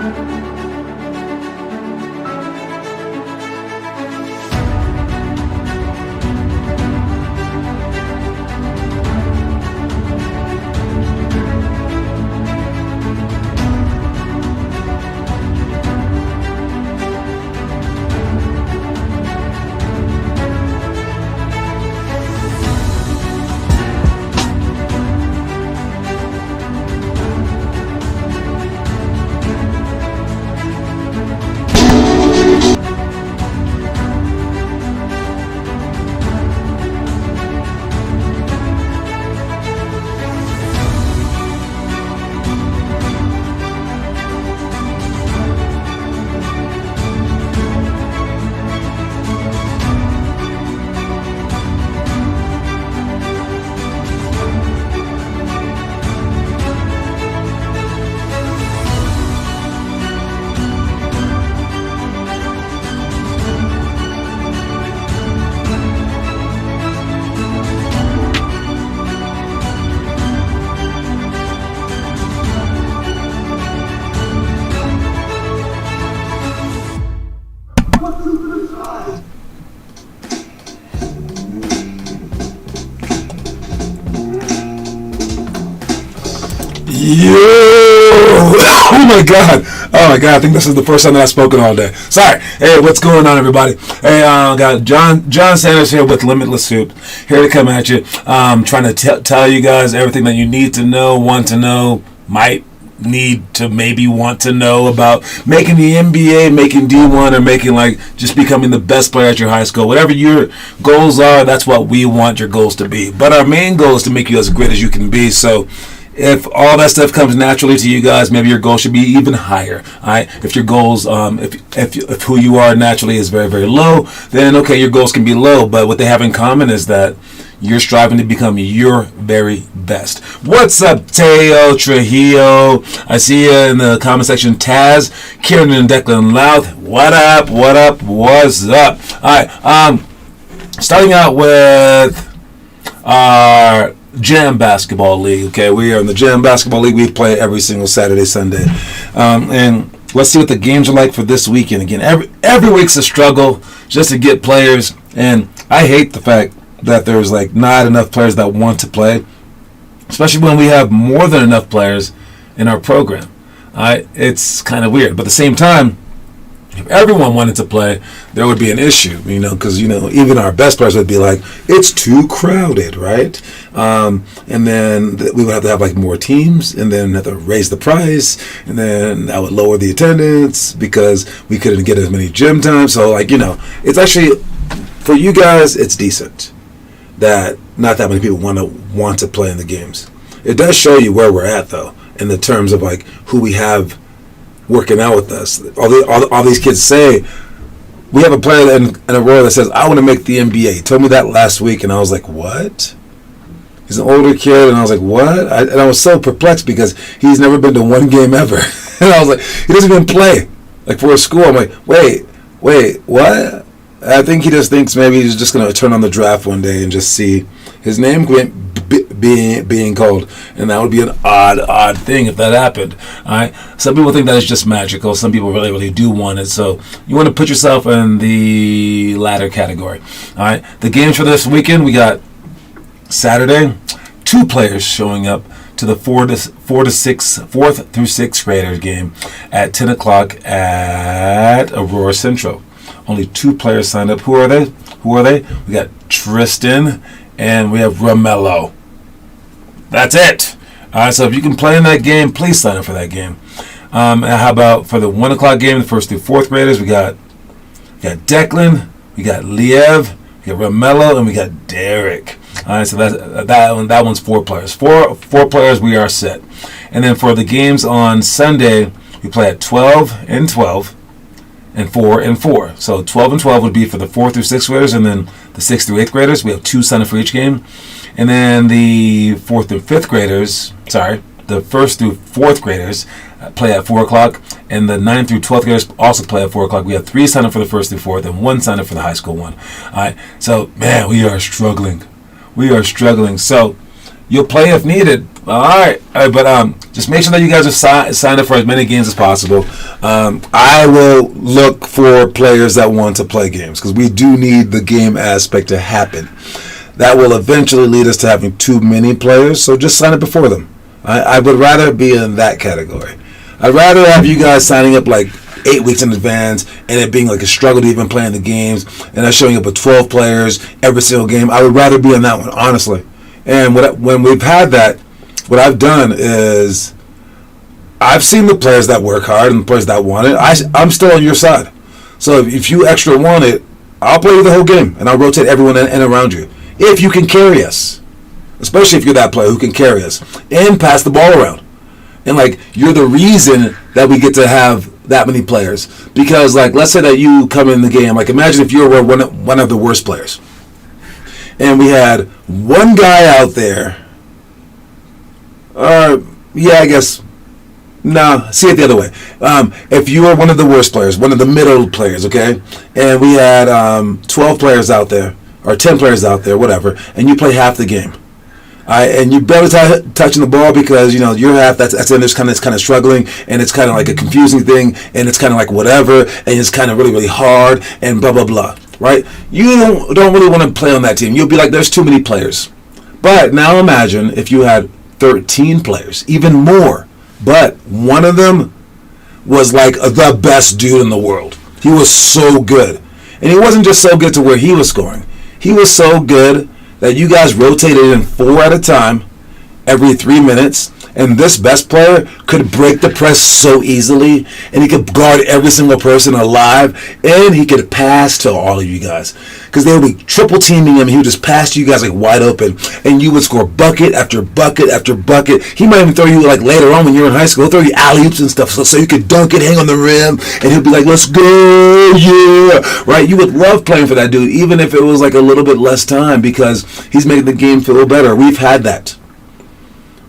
Yo! Oh my god! Oh my god! I think this is the first time that I've spoken all day. Sorry. Hey, what's going on, everybody? Hey, got John Sanders here with Limitless Hoops, here to come at you. Trying to tell you guys everything that you need to know, want to know, might need to maybe want to know about making the NBA, making D1, or making just becoming the best player at your high school. Whatever your goals are, that's what we want your goals to be. But our main goal is to make you as great as you can be. So if all that stuff comes naturally to you guys, maybe your goal should be even higher. All right? If your goals, if who you are naturally is very, very low, then okay, your goals can be low. But what they have in common is that you're striving to become your very best. What's up, Teo Trujillo? I see you in the comment section. Taz, Kieran, and Declan Louth. What up? What up? What's up? All right. Starting out with our Jam Basketball League. Okay, we are in the Jam Basketball League. We play every single Saturday, Sunday, and let's see what the games are like for this weekend. Again, every week's a struggle just to get players, and I hate the fact that there's not enough players that want to play, especially when we have more than enough players in our program. It's kind of weird, but at the same time, if everyone wanted to play, there would be an issue, because even our best players would be like, it's too crowded, right? And then we would have to have more teams, and then have to raise the price, and then that would lower the attendance because we couldn't get as many gym times. So it's actually, for you guys, it's decent that not that many people want to play in the games. It does show you where we're at, though, in the terms of who we have working out with us. All these kids say, we have a player in a row that says, I want to make the NBA. He told me that last week, and I was like, what? He's an older kid, and I was like, what? And I was so perplexed because he's never been to one game ever. And I was like, he doesn't even play for a school. I'm like, wait, what? I think he just thinks maybe he's just going to turn on the draft one day and just see his name being called, and that would be an odd thing if that happened. All right. Some people think that is just magical. Some people really, really do want it. So you want to put yourself in the latter category. All right. The games for this weekend, we got Saturday, 2 players showing up to the 4th through 6th graders game at 10 o'clock at Aurora Central. Only 2 players signed up. Who are they? We got Tristan and we have Romello. That's it. All right, so if you can play in that game, please sign up for that game. And how about for the 1 o'clock game, the 1st through 4th graders, we got Declan, we got Liev, we got Romello, and we got Derek. All right, so that one's 4 players. Four players, we are set. And then for the games on Sunday, we play at 12 and 12. And 4 and 4. So 12 and 12 would be for the 4th through 6th graders, and then the 6th through 8th graders. We have 2 signed up for each game. And then the 4th through 5th graders, the 1st through 4th graders play at 4 o'clock, and the 9th through 12th graders also play at 4 o'clock. We have 3 signed up for the 1st through 4th, and 1 signed up for the high school one. All right. So, man, we are struggling. So you'll play if needed. All right, but just make sure that you guys are signed up for as many games as possible. I will look for players that want to play games because we do need the game aspect to happen. That will eventually lead us to having too many players, so just sign up before them. I would rather be in that category. I'd rather have you guys signing up like 8 weeks in advance and it being like a struggle to even play in the games and us showing up with 12 players every single game. I would rather be in that one, honestly. And when we've had that, what I've done is I've seen the players that work hard and the players that want it. I'm still on your side. So if you extra want it, I'll play you the whole game and I'll rotate everyone in around you. If you can carry us, especially if you're that player who can carry us and pass the ball around. And like you're the reason that we get to have that many players. Because like let's say that you come in the game, like imagine if you were one of the worst players. And we had one guy out there. Yeah, I guess. No, see it the other way. If you were one of the worst players, one of the middle players, okay, and we had 12 players out there, or 10 players out there, whatever, and you play half the game, and you barely touching the ball because you know your half that's in this kind of struggling, and it's kind of like a confusing thing, and it's kind of like whatever, and it's kind of really hard, and blah blah blah, right? You don't really want to play on that team. You'll be like, there's too many players. But now imagine if you had 13 players, even more. But one of them was like the best dude in the world. He was so good. And he wasn't just so good to where he was scoring. He was so good that you guys rotated in 4 at a time every 3 minutes. And this best player could break the press so easily. And he could guard every single person alive. And he could pass to all of you guys. Because they would be triple teaming him. He would just pass to you guys like wide open. And you would score bucket after bucket after bucket. He might even throw you like later on when you're in high school. He'll throw you alley-oops and stuff so you could dunk it, hang on the rim. And he'll be like, let's go, yeah. Right? You would love playing for that dude. Even if it was like a little bit less time. Because he's making the game feel better. We've had that.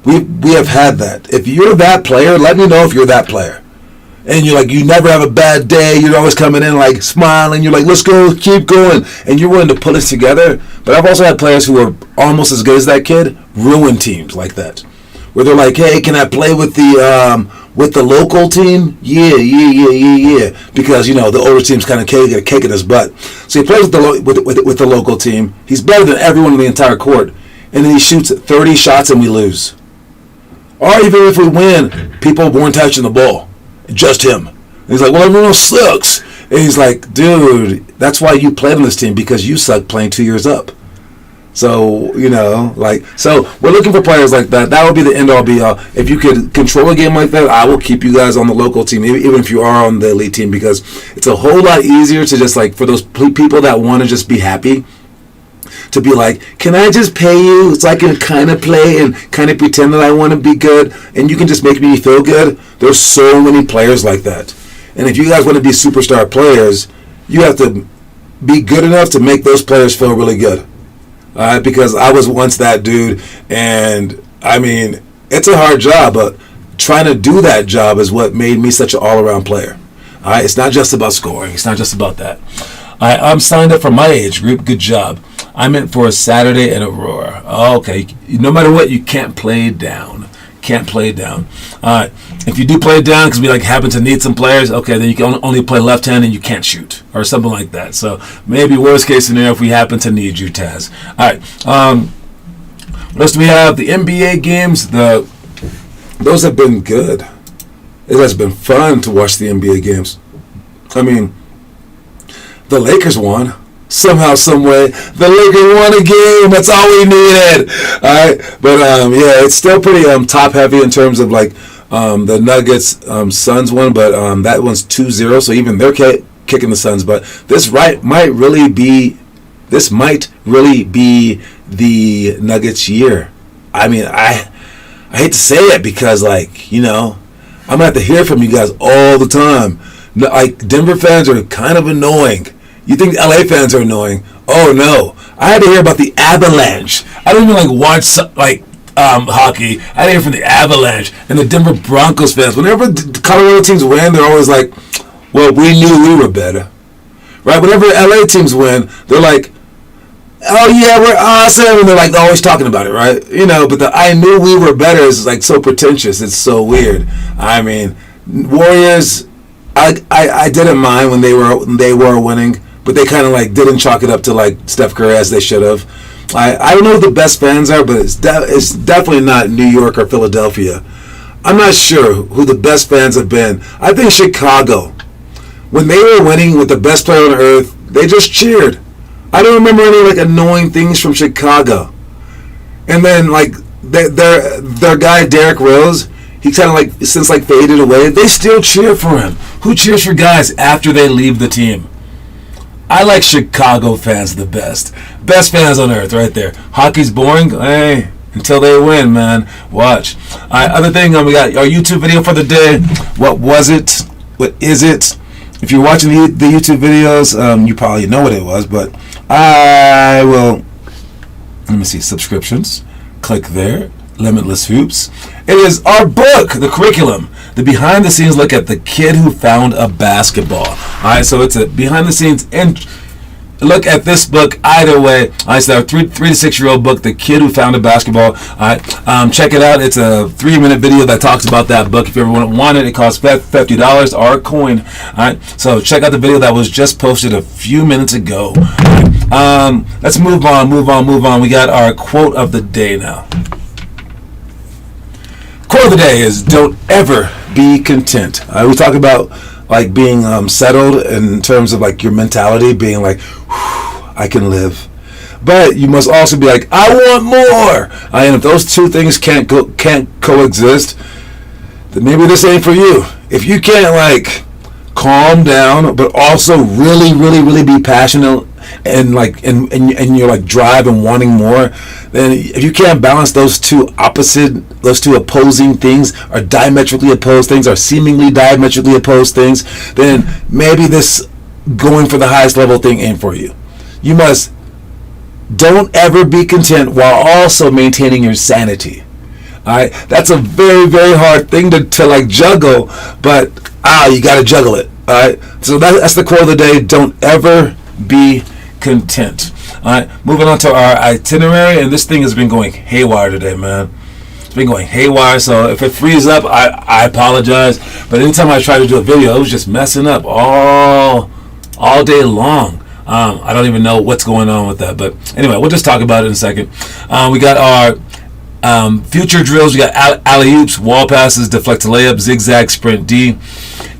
We have had that. If you're that player, let me know if you're that player. And you're like, you never have a bad day. You're always coming in like smiling. You're like, let's go, keep going. And you're willing to put us together. But I've also had players who are almost as good as that kid ruin teams like that. Where they're like, hey, can I play with the local team? Yeah. Because, you know, the older team's kind of kicking his butt. So he plays with the local team. He's better than everyone in the entire court. And then he shoots 30 shots and we lose. Or even if we win, people weren't touching the ball. Just him. And he's like, well, everyone else sucks. And he's like, dude, that's why you played on this team, because you suck playing 2 years up. So, you know, like, so we're looking for players like that. That would be the end-all, be-all. If you could control a game like that, I will keep you guys on the local team, even if you are on the elite team, because it's a whole lot easier to just, like, for those people that want to just be happy, to be like, can I just pay you so I can kind of play and kind of pretend that I want to be good and you can just make me feel good? There's so many players like that. And if you guys want to be superstar players, you have to be good enough to make those players feel really good. Because I was once that dude, and I mean, it's a hard job, but trying to do that job is what made me such an all-around player. It's not just about scoring. It's not just about that. I'm signed up for my age group. Good job. I'm in for a Saturday in Aurora. Okay. No matter what, you can't play down. Can't play down. If you do play down because we like happen to need some players, okay, then you can only play left hand and you can't shoot or something like that. So maybe worst case scenario if we happen to need you, Taz. All right. What else do we have? The NBA games. Those have been good. It has been fun to watch the NBA games. I mean, the Lakers won. Somehow, some way, the Lakers won a game. That's all we needed. All right, but yeah, it's still pretty top heavy in terms of like the Nuggets Suns won, but that one's 2-0. So even they're kicking the Suns. But this might really be the Nuggets year. I mean, I hate to say it because like you know I'm gonna have to hear from you guys all the time. Like Denver fans are kind of annoying. You think LA fans are annoying? Oh no! I had to hear about the Avalanche. I don't even like watch like hockey. I had to hear from the Avalanche and the Denver Broncos fans. Whenever the Colorado teams win, they're always like, "Well, we knew we were better." Right? Whenever LA teams win, they're like, oh yeah, we're awesome, and they're like always talking about it, right? But the I knew we were better is like so pretentious. It's so weird. I mean, Warriors, I didn't mind when they were winning, but they kind of like didn't chalk it up to like Steph Curry as they should have. I don't know who the best fans are, but it's definitely not New York or Philadelphia. I'm not sure who the best fans have been. I think Chicago. When they were winning with the best player on earth, they just cheered. I don't remember any like annoying things from Chicago. And then like their guy Derrick Rose, he kind of like since like faded away. They still cheer for him. Who cheers for guys after they leave the team? I like Chicago fans the best. Best fans on earth right there. Hockey's boring? Hey, until they win, man. Watch. All right, other thing, we got our YouTube video for the day. What was it? What is it? If you're watching the YouTube videos, you probably know what it was, but I will... Let me see. Subscriptions. Click there. Limitless Hoops. It is our book, the curriculum. The behind-the-scenes look at the kid who found a basketball. All right, so it's a behind-the-scenes and look at this book either way. All right, so our 3 to 6 year old book, The Kid Who Found a Basketball. All right, check it out. It's a 3-minute video that talks about that book. If you ever want it, it costs $50 or a coin. All right, so check out the video that was just posted a few minutes ago. All right, let's move on. We got our quote of the day now. Quote of the day is, don't ever be content. We talk about like being settled in terms of like your mentality, being like, I can live. But you must also be like, I want more. And if those two things can't coexist, then maybe this ain't for you. If you can't like calm down, but also really be passionate and like and you're like drive and wanting more, then if you can't balance those two opposing things, or diametrically opposed things, or seemingly diametrically opposed things, then maybe this going for the highest level thing ain't for you. You must don't ever be content while also maintaining your sanity. Alright, that's a very hard thing to like juggle, but you gotta juggle it. Alright, so that's the quote of the day. Don't ever be content. Alright, moving on to our itinerary, and this thing has been going haywire today, man. It's been going haywire, so if it frees up, I apologize. But anytime I try to do a video, it was just messing up all day long. I don't even know what's going on with that, but anyway, we'll just talk about it in a second. We got our future drills. We got alley-oops, wall passes, deflect to layup, zigzag, sprint D,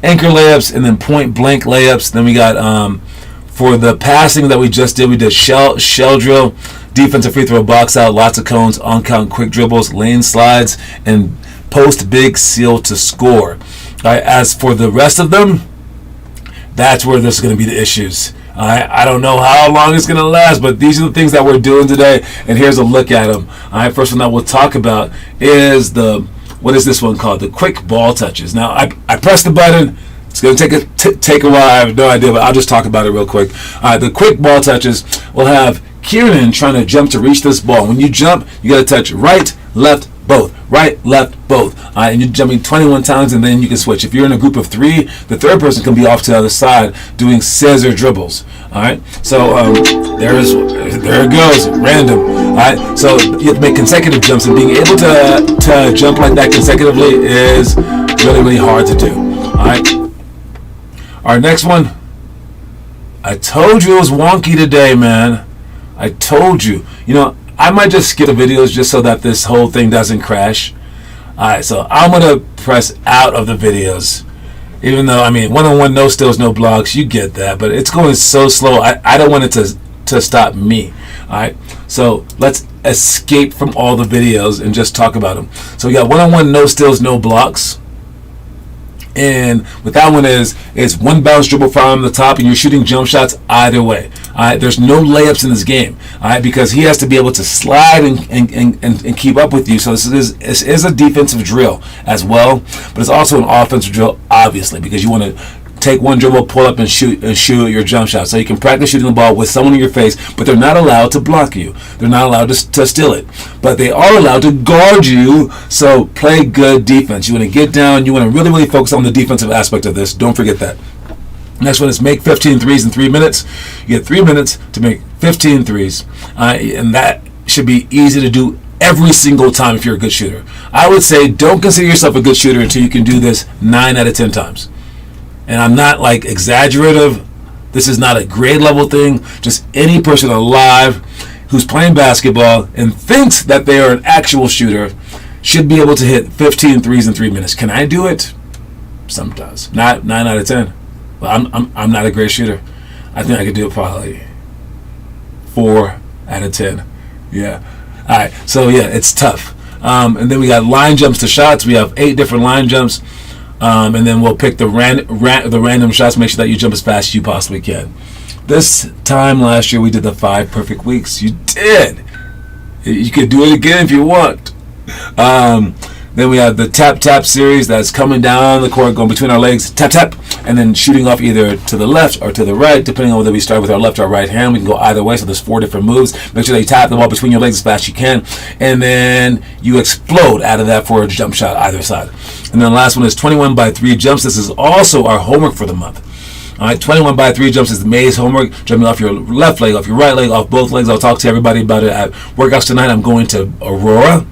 anchor layups, and then point blank layups. Then we got for the passing that we just did, we did shell drill, defensive free throw, box out, lots of cones, on count quick dribbles, lane slides, and post big seal to score. All right, as for the rest of them, that's where there's going to be the issues. I don't know how long it's going to last, but these are the things that we're doing today, and here's a look at them. All right, first one that we'll talk about is what is this one called? The quick ball touches. Now, I press the button. It's going to take a while. I have no idea, but I'll just talk about it real quick. All right, the quick ball touches will have Kieran trying to jump to reach this ball. When you jump, you got to touch right, left, both. Right, left, both. And you're jumping 21 times, and then you can switch. If you're in a group of 3, the third person can be off to the other side doing scissor dribbles. All right, so there it goes, random. All right, so you have to make consecutive jumps, and being able to jump like that consecutively is really hard to do. All right, our next one. I told you it was wonky today, man. I told you. You know, I might just skip the videos just so that this whole thing doesn't crash. Alright, so I'm going to press out of the videos. Even though, I mean, one-on-one, no stills, no blocks, you get that. But it's going so slow, I don't want it to stop me. Alright, so let's escape from all the videos and just talk about them. So we got one-on-one, no stills, no blocks. And what that one is, it's one bounce dribble from the top, and you're shooting jump shots either way. All right, there's no layups in this game. All right, because he has to be able to slide and keep up with you. So this is a defensive drill as well, but it's also an offensive drill, obviously, because you want to take one dribble, pull up, and shoot your jump shot. So you can practice shooting the ball with someone in your face, but they're not allowed to block you. They're not allowed to steal it. But they are allowed to guard you, so play good defense. You want to get down. You want to really focus on the defensive aspect of this. Don't forget that. Next one is make 15 threes in 3 minutes. You get 3 minutes to make 15 threes. And that should be easy to do every single time if you're a good shooter. I would say don't consider yourself a good shooter until you can do this 9 out of 10 times. And I'm not like exaggerative. This is not a grade level thing. Just any person alive who's playing basketball and thinks that they are an actual shooter should be able to hit 15 threes in 3 minutes. Can I do it? Sometimes. Not 9 out of 10. Well, I'm not a great shooter. I think I could do it probably 4 out of 10. Yeah. All right. So yeah, it's tough. And then we got line jumps to shots. We have 8 different line jumps. And then we'll pick the random shots. Make sure that you jump as fast as you possibly can. This time last year we did the 5 perfect weeks. You did. You could do it again if you want. Then we have the tap series that's coming down the court, going between our legs, tap, and then shooting off either to the left or to the right, depending on whether we start with our left or right hand. We can go either way, so there's 4 different moves. Make sure that you tap the ball between your legs as fast as you can, and then you explode out of that for a jump shot either side. And then the last one is 21 by 3 jumps. This is also our homework for the month. All right, 21 by 3 jumps is the Maze homework. Jumping off your left leg, off your right leg, off both legs. I'll talk to everybody about it at workouts tonight. I'm going to Aurora.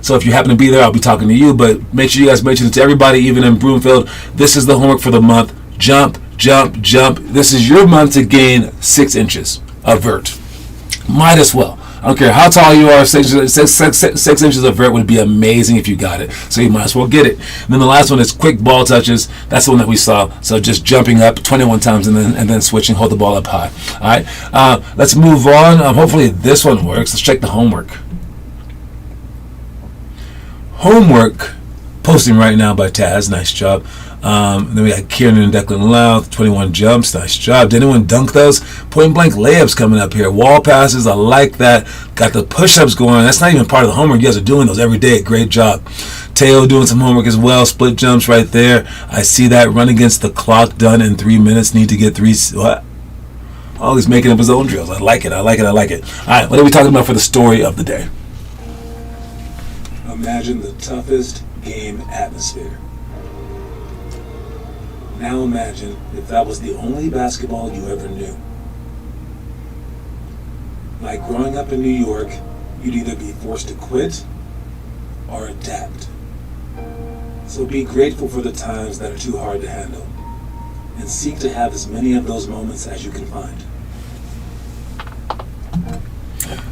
So if you happen to be there, I'll be talking to you. But make sure you guys mention it to everybody, even in Broomfield. This is the homework for the month. Jump, jump, jump. This is your month to gain 6 inches of vert. Might as well. I don't care how tall you are. 6 inches of vert would be amazing if you got it. So you might as well get it. And then the last one is quick ball touches. That's the one that we saw. So just jumping up 21 times and then switching, hold the ball up high. All right. Let's move on. Hopefully this one works. Let's check the homework. Homework posting right now by Taz. Nice job. Then we got Kieran and Declan Louth, 21 jumps. Nice job. Did anyone dunk those? Point blank layups coming up here. Wall passes. I like that. Got the push-ups going. That's not even part of the homework. You guys are doing those every day. Great job. Teo doing some homework as well. Split jumps right there. I see that. Run against the clock done in 3 minutes. Need to get 3. What? Oh, he's making up his own drills. I like it. All right. What are we talking about for the story of the day? Imagine the toughest game atmosphere. Now imagine if that was the only basketball you ever knew. Like growing up in New York, you'd either be forced to quit or adapt. So be grateful for the times that are too hard to handle, and seek to have as many of those moments as you can find.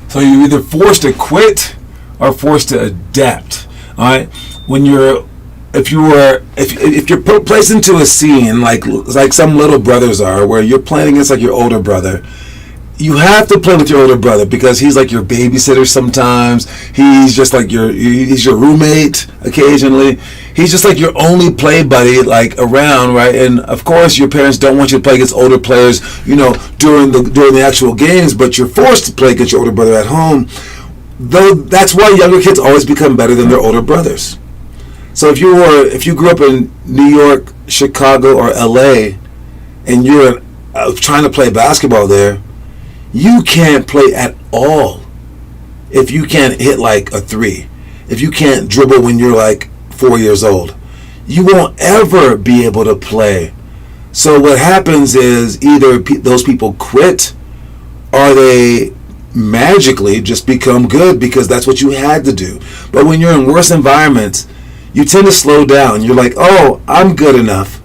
So you're either forced to quit or forced to adapt. All right, if you're placed into a scene like some little brothers are, where you're playing against like your older brother, you have to play with your older brother because he's like your babysitter sometimes. He's just like he's your roommate occasionally. He's just like your only play buddy like around, right? And of course your parents don't want you to play against older players, during the actual games, but you're forced to play against your older brother at home. Though that's why younger kids always become better than their older brothers. So if you grew up in New York, Chicago, or LA, and you're trying to play basketball there, you can't play at all if you can't hit like a 3. If you can't dribble when you're like 4 years old, you won't ever be able to play. So what happens is either those people quit or they magically just become good because that's what you had to do. But when you're in worse environments, you tend to slow down. You're like, oh, I'm good enough.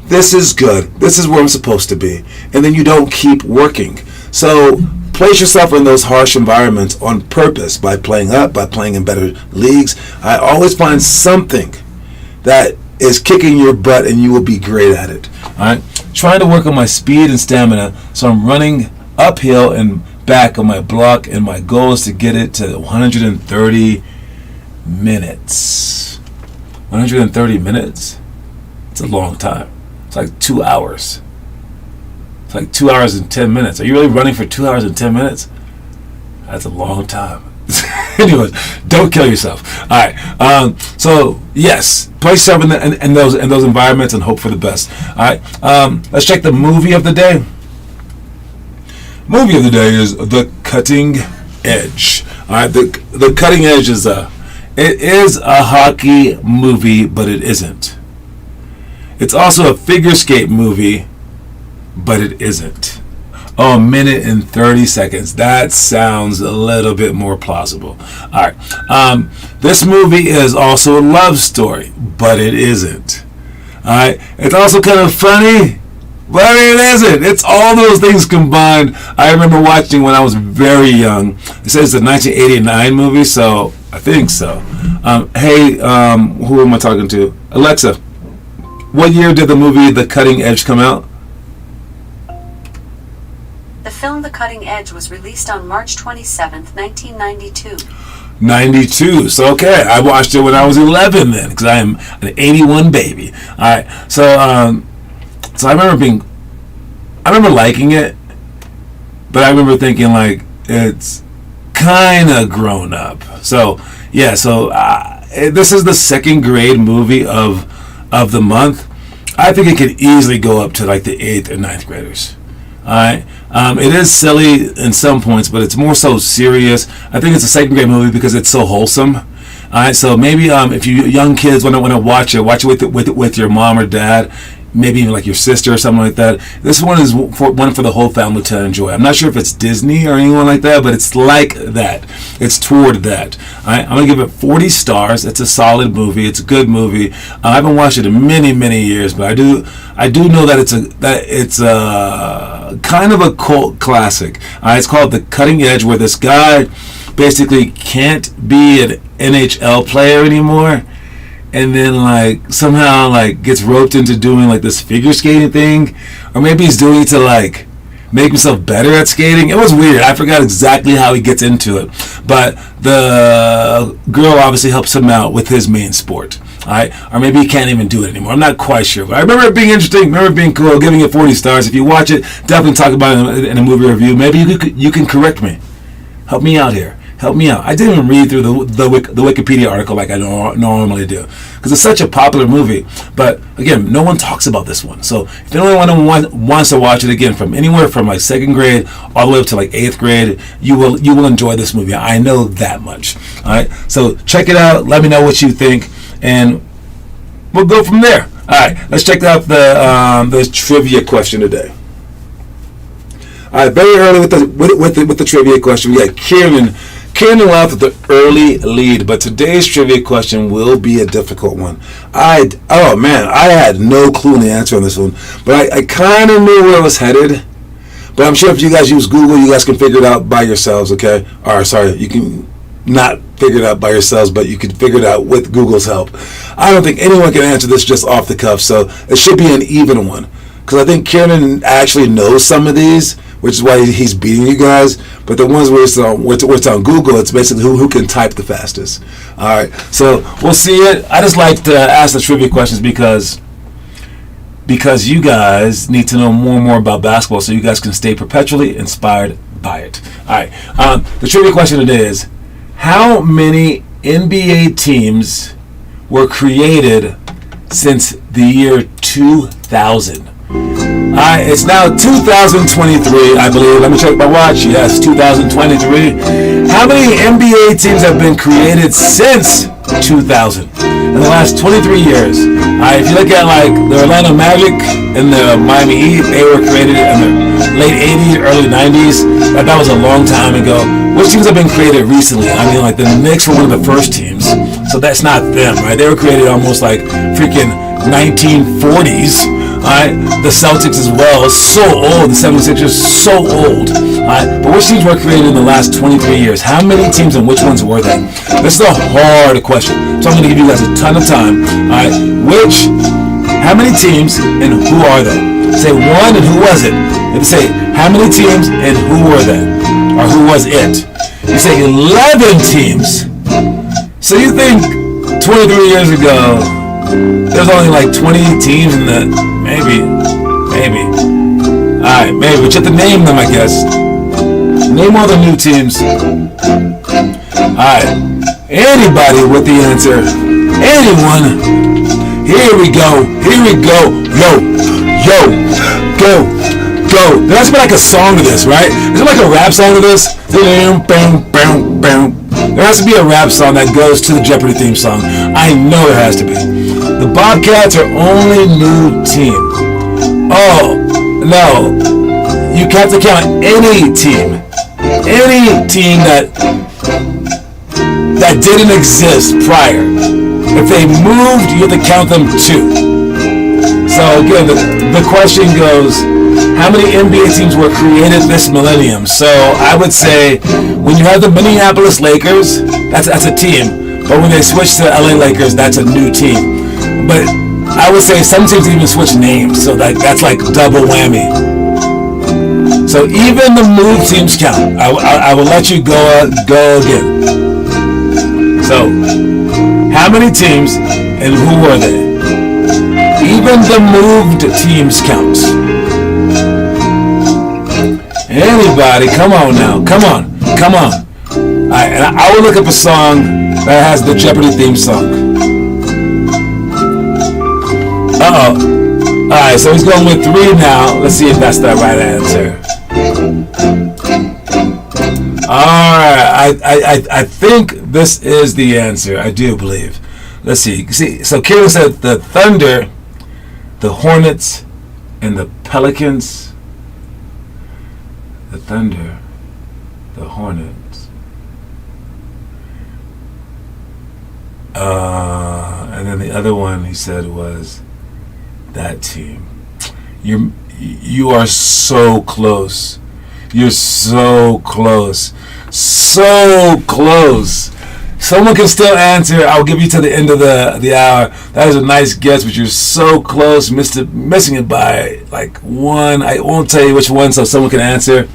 This is good. This is where I'm supposed to be. And then you don't keep working. So place yourself in those harsh environments on purpose by playing up, by playing in better leagues. I always find something that is kicking your butt and you will be great at it. All right. Trying to work on my speed and stamina. So I'm running uphill and back on my block, and my goal is to get it to 130 minutes. 130 minutes? It's a long time. It's like 2 hours. It's like 2 hours and 10 minutes. Are you really running for 2 hours and 10 minutes? That's a long time. Anyways, don't kill yourself. All right. So yes, place yourself in those environments and hope for the best. All right. Let's check the movie of the day. Movie of the day is The Cutting Edge. All right. The Cutting Edge is a hockey movie, but it isn't. It's also a figure skate movie, but it isn't. Oh, a minute and 30 seconds. That sounds a little bit more plausible. All right. This movie is also a love story, but it isn't. All right. It's also kind of funny, but it isn't. It's all those things combined. I remember watching when I was very young. It says it's a 1989 movie, so I think so. Hey, who am I talking to? Alexa, what year did the movie The Cutting Edge come out? The film The Cutting Edge was released on March 27th, 1992. 92. So, okay, I watched it when I was 11 then, because I am an 81 baby. All right. So I remember liking it, but I remember thinking, like, it's kind of grown up. So, yeah, this is the second grade movie of the month. I think it could easily go up to, like, the 8th or 9th graders. All right. It is silly in some points, but it's more so serious. I think it's a second grade movie because it's so wholesome. All right. So maybe if you young kids want to watch it with your mom or dad, maybe even like your sister or something like that. This one is one for the whole family to enjoy. I'm not sure if it's Disney or anyone like that, but it's like that. It's toward that. All right. I'm gonna give it 40 stars. It's a solid movie. It's a good movie. I haven't watched it in many years, but I do know that it's a kind of a cult classic. It's called The Cutting Edge, where this guy basically can't be an NHL player anymore, and then like somehow like gets roped into doing like this figure skating thing, or maybe he's doing it to like make himself better at skating. It was weird. I forgot exactly how he gets into it, but the girl obviously helps him out with his main sport. Alright, or maybe he can't even do it anymore. I'm not quite sure, but I remember it being interesting. Remember it being cool. Giving it 40 stars. If you watch it, definitely talk about it in a movie review. Maybe you can correct me. Help me out here. Help me out. I didn't even read through the Wikipedia article like I normally do, because it's such a popular movie. But again, no one talks about this one. So if anyone wants to watch it, again, from anywhere from like second grade all the way up to like 8th grade, you will enjoy this movie. I know that much. All right. So check it out. Let me know what you think, and we'll go from there. All right. Let's check out the trivia question today. All right. Very early with the trivia question, we got Kieran left with the early lead, but today's trivia question will be a difficult one. I had no clue in the answer on this one, but I kind of knew where it was headed. But I'm sure if you guys use Google, you guys can figure it out by yourselves, okay? Or sorry, you can not figure it out by yourselves, but you can figure it out with Google's help. I don't think anyone can answer this just off the cuff, so it should be an even one. Because I think Kieran actually knows some of these, which is why he's beating you guys. But the ones where it's on Google, it's basically who can type the fastest. All right, so we'll see it. I just like to ask the trivia questions because you guys need to know more and more about basketball, so you guys can stay perpetually inspired by it. All right, the trivia question today is: how many NBA teams were created since the year 2000? It's now 2023, I believe. Let me check my watch. Yes, 2023. How many NBA teams have been created since 2000? In the last 23 years. If you look at like the Orlando Magic and the Miami Heat, they were created in the late 80s, early 90s. That was a long time ago. Which teams have been created recently? I mean, like the Knicks were one of the first teams. So that's not them, right? They were created almost like freaking 1940s. The Celtics as well, so old. The 76ers, so old. But which teams were created in the last 23 years? How many teams and which ones were they? This is a hard question, so I'm going to give you guys a ton of time. How many teams and who are they? Say one and who was it? If you say how many teams and who were they? Or who was it? You say 11 teams. So you think 23 years ago, there's only like 20 teams in the... Maybe. Alright, maybe. But you have to name them, I guess. Name all the new teams. Alright. Anybody with the answer? Anyone? Here we go. Go. There has to be like a song to this, right? Is there like a rap song to this? There has to be a rap song that goes to the Jeopardy theme song. I know there has to be. The Bobcats are only new team. Oh, No, you have to count any team that didn't exist prior. If they moved, you have to count them too. So again, the question goes, how many NBA teams were created this millennium? So I would say when you have the Minneapolis Lakers, that's a team. But when they switch to LA Lakers, that's a new team. But I would say some teams even switch names, so that's like double whammy. So even the move teams count. I will let you go again. So how many teams and who were they? Even the moved teams count. Anybody, come on now, come on. All right, and I will look up a song that has the Jeopardy theme song. Uh-oh. Alright, so he's going with 3 now. Let's see if that's the right answer. Alright, I think this is the answer. I do believe. Let's see. So Kieran said the Thunder, the Hornets, and the Pelicans. The Thunder, the Hornets. And then the other one he said was that team. You are so close. You're so close. So close. Someone can still answer. I'll give you to the end of the hour. That is a nice guess, but you're so close. Missing it by like 1. I won't tell you which one, so someone can answer.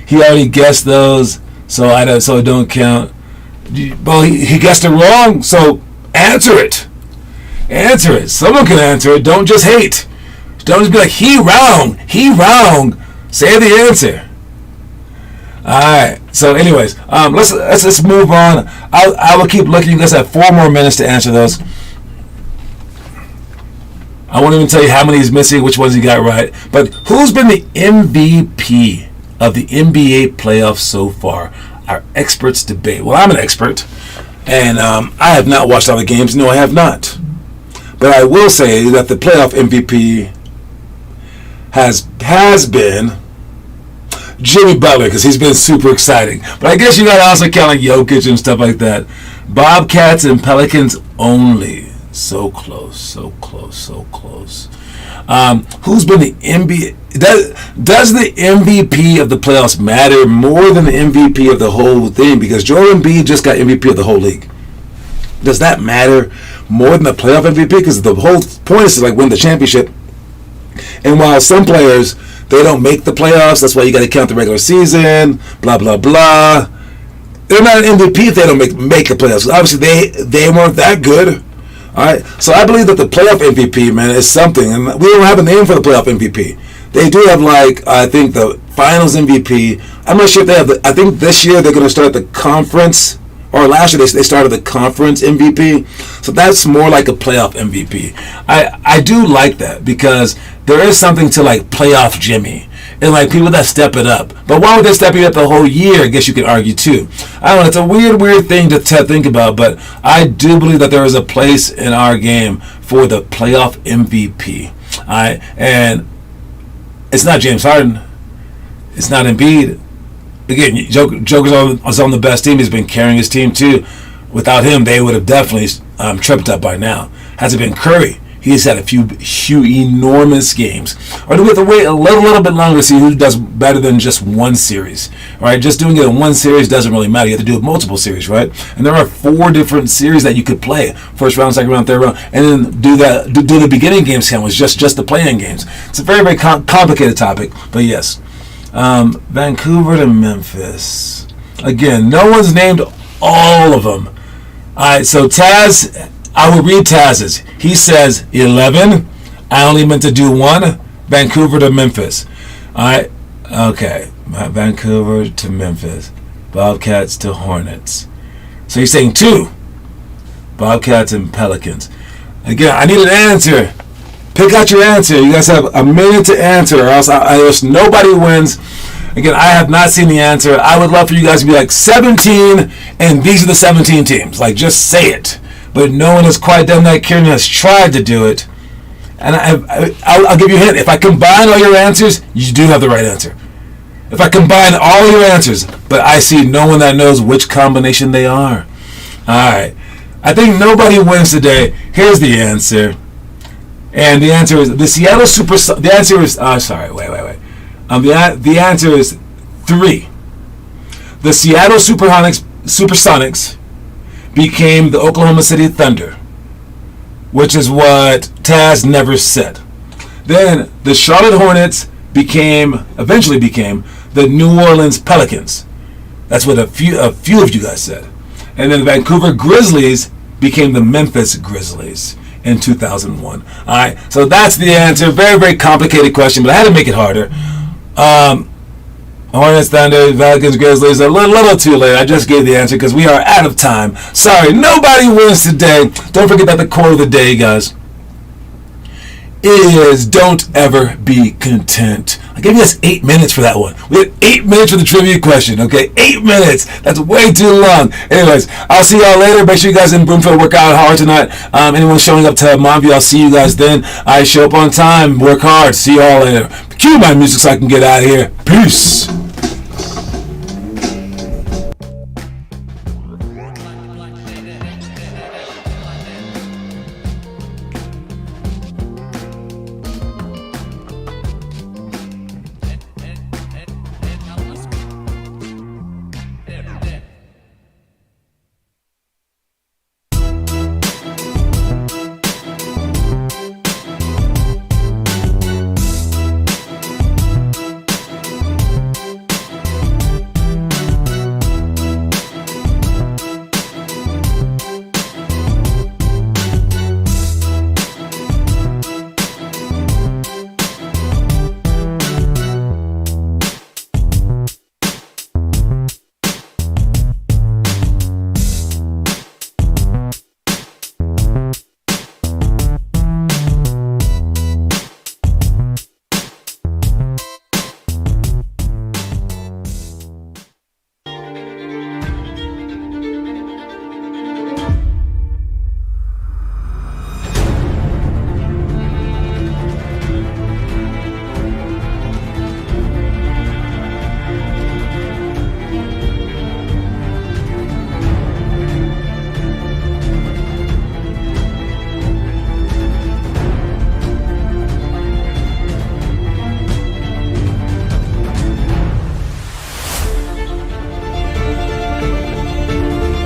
He already guessed those, so I don't count. Well, he guessed it wrong, so answer it. Answer it. Someone can answer it. Don't just hate. Don't just be like, he wrong. Say the answer. Alright. So anyways, let's move on. I will keep looking. You guys have 4 more minutes to answer those. I won't even tell you how many he's missing, which ones he got right. But who's been the MVP of the NBA playoffs so far? Our experts debate. Well, I'm an expert, and I have not watched all the games. No, I have not. But I will say that the playoff MVP has been Jimmy Butler, because he's been super exciting. But I guess you got to also count like Jokic and stuff like that. Bobcats and Pelicans only. So close, so close, so close. Who's been the NBA? Does the MVP of the playoffs matter more than the MVP of the whole thing? Because Joel Embiid just got MVP of the whole league. Does that matter more than the playoff MVP? Because the whole point is to like win the championship. And while some players, they don't make the playoffs, that's why you got to count the regular season, blah, blah, blah. They're not an MVP if they don't make the playoffs. Obviously, they weren't that good. All right, so I believe that the playoff MVP, man, is something, and we don't have a name for the playoff MVP. They do have, like, I think the Finals MVP. I'm not sure if they have. I think this year they're going to start the conference, or last year they started the conference MVP. So that's more like a playoff MVP. I do like that because there is something to like playoff Jimmy. And like people that step it up. But why would they step it up the whole year? I guess you could argue too. I don't know. It's a weird thing to think about. But I do believe that there is a place in our game for the playoff MVP. All right? And it's not James Harden. It's not Embiid. Again, Joker's on the best team. He's been carrying his team too. Without him, they would have definitely tripped up by now. Has it been Curry? He's had a few enormous games. Or do we have to wait a little bit longer to see who does better than just one series? Right? Just doing it in one series doesn't really matter. You have to do multiple series, right? And there are 4 different series that you could play. First round, second round, third round. And then do the beginning games count, was just the playing games. It's a very, very complicated topic. But yes. Vancouver to Memphis. Again, no one's named all of them. All right, so Taz... I will read Taz's. He says 11. I only meant to do 1. Vancouver to Memphis. All right. Okay. Vancouver to Memphis. Bobcats to Hornets. So he's saying 2. Bobcats and Pelicans. Again, I need an answer. Pick out your answer. You guys have a minute to answer, or else nobody wins. Again, I have not seen the answer. I would love for you guys to be like 17, and these are the 17 teams. Like, just say it. But no one has quite done that. Kieran has tried to do it, And I'll give you a hint. If I combine all your answers, you do have the right answer. If I combine all your answers, but I see no one that knows which combination they are. All right. I think nobody wins today. Here's the answer. And the answer is the Seattle Super. The answer is wait. The answer is 3. The Seattle Supersonics became the Oklahoma City Thunder, which is what Taz never said. Then the Charlotte Hornets eventually became the New Orleans Pelicans. That's what a few of you guys said. And then the Vancouver Grizzlies became the Memphis Grizzlies in 2001. All right, so that's the answer. Very, very complicated question, but I had to make it harder. Hornets, Thunder, Pelicans, Grizzlies. A little too late. I just gave the answer because we are out of time. Sorry, nobody wins today. Don't forget that the quote of the day, guys, is don't ever be content. I gave you guys 8 minutes for that one. We had 8 minutes for the trivia question, okay? 8 minutes. That's way too long. Anyways, I'll see y'all later. Make sure you guys in Broomfield work out hard tonight. Anyone showing up to Montview, I'll see you guys then. I show up on time. Work hard. See y'all later. Cue my music so I can get out of here. Peace.